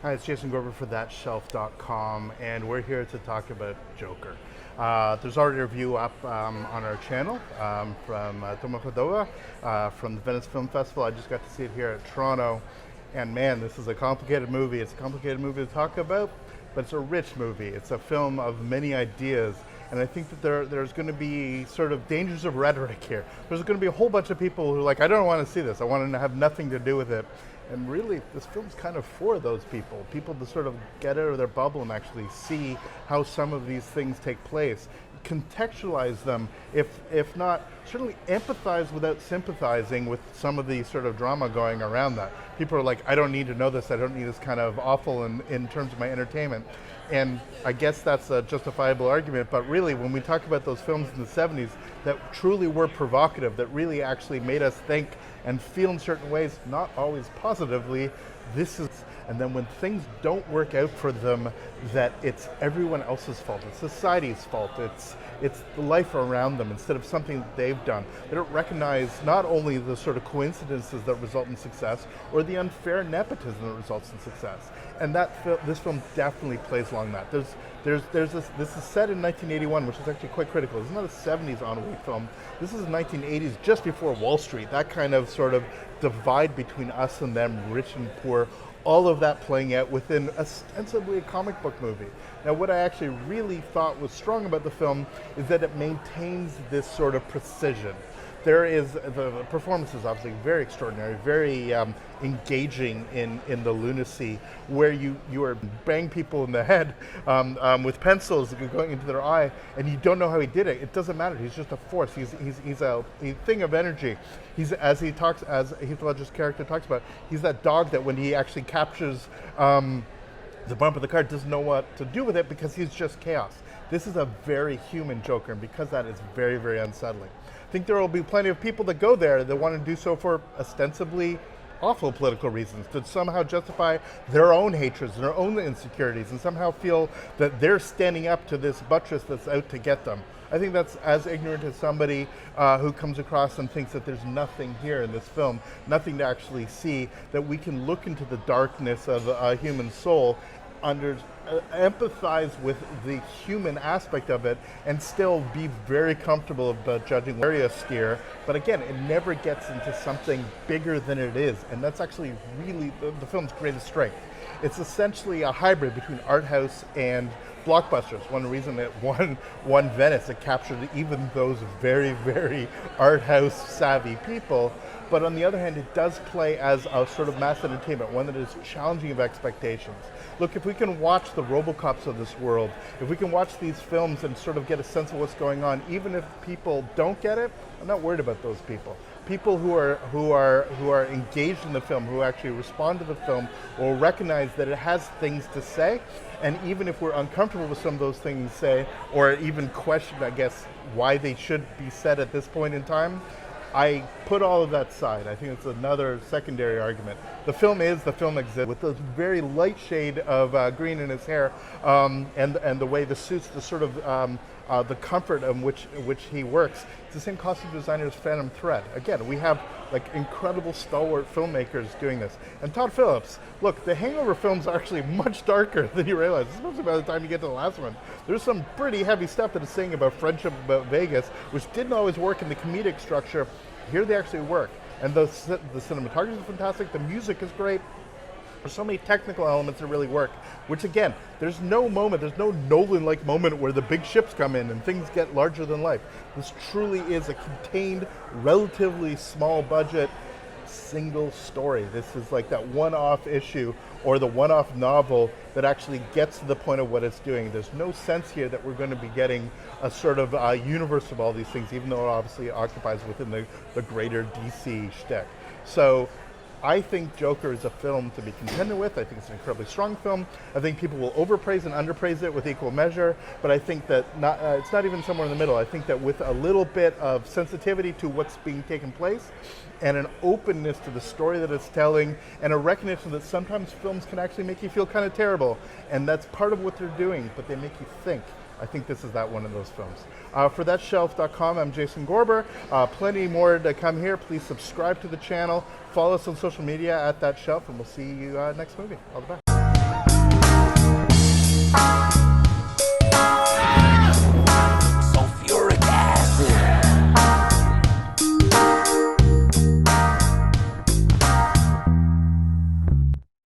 Hi, it's Jason Gorber for ThatShelf.com, and we're here to talk about Joker. There's already a review up on our channel from Tomo from the Venice Film Festival. I just got to see it here at Toronto, and man, this is a complicated movie. It's a complicated movie to talk about, but it's a rich movie. It's a film of many ideas, and I think that there's going to be sort of dangers of rhetoric here. There's going to be a whole bunch of people who are like, I don't want to see this. I want to have nothing to do with it. And really, this film's kind of for those people to sort of get out of their bubble and actually see how some of these things take place, contextualize them, if not, certainly empathize without sympathizing with some of the sort of drama going around that. People are like, I don't need to know this, I don't need this kind of awful in terms of my entertainment. And I guess that's a justifiable argument, but really when we talk about those films in the 70s that truly were provocative, that really actually made us think and feel in certain ways, not always positively, this is, and then when things don't work out for them, that it's everyone else's fault, it's society's fault, it's the life around them instead of something that they've done. They don't recognize not only the sort of coincidences that result in success or the unfair nepotism that results in success. And this film definitely plays along that. This is set in 1981, which is actually quite critical. This is not a 70s Ennui film. This is 1980s, just before Wall Street. That kind of sort of divide between us and them, rich and poor, all of that playing out within ostensibly a comic book movie. Now, what I actually really thought was strong about the film is that it maintains this sort of precision. The performance is obviously very extraordinary, very engaging in the lunacy, where you are bang people in the head with pencils going into their eye, and you don't know how he did it. It doesn't matter. He's just a force. He's a thing of energy. As Heath Ledger's character talks about, he's that dog that when he actually captures the bump of the car, doesn't know what to do with it because he's just chaos. This is a very human Joker, and because that is very, very unsettling. I think there will be plenty of people that go there that want to do so for ostensibly awful political reasons, to somehow justify their own hatreds and their own insecurities, and somehow feel that they're standing up to this buttress that's out to get them. I think that's as ignorant as somebody who comes across and thinks that there's nothing here in this film, nothing to actually see, that we can look into the darkness of a human soul, empathize with the human aspect of it, and still be very comfortable about judging area steer. But again, it never gets into something bigger than it is, and that's actually really the film's greatest strength. It's essentially a hybrid between art house and blockbusters. One reason it won Venice, it captured even those very, very art house savvy people. But on the other hand, it does play as a sort of mass entertainment, one that is challenging of expectations. Look, if we can watch the RoboCops of this world, if we can watch these films and sort of get a sense of what's going on, even if people don't get it, I'm not worried about those people. People who are engaged in the film, who actually respond to the film, will recognize that it has things to say, and even if we're uncomfortable with some of those things say, or even question, I guess, why they should be said at this point in time, I put all of that aside. I think it's another secondary argument. The film exists with a very light shade of green in his hair, and the way the suits, the sort of the comfort in which he works. It's the same costume designer as Phantom Thread. Again, we have like incredible stalwart filmmakers doing this. And Todd Phillips, look, the Hangover films are actually much darker than you realize, especially by the time you get to the last one. There's some pretty heavy stuff that is saying about friendship, about Vegas, which didn't always work in the comedic structure. Here they actually work. And the cinematography is fantastic, the music is great. There's so many technical elements that really work, which again, there's no Nolan-like moment where the big ships come in and things get larger than life. This truly is a contained, relatively small budget, single story. This is like that one-off issue or the one-off novel that actually gets to the point of what it's doing. There's no sense here that we're going to be getting a sort of universe of all these things, even though it obviously occupies within the greater DC shtick. So I think Joker is a film to be contended with. I think it's an incredibly strong film. I think people will overpraise and underpraise it with equal measure, but I think that it's not even somewhere in the middle. I think that with a little bit of sensitivity to what's being taken place, and an openness to the story that it's telling, and a recognition that sometimes films can actually make you feel kind of terrible, and that's part of what they're doing, but they make you think. I think this is one of those films. For ThatShelf.com, I'm Jason Gorber. Plenty more to come here. Please subscribe to the channel. Follow us on social media at That Shelf, and we'll see you next movie. All the best.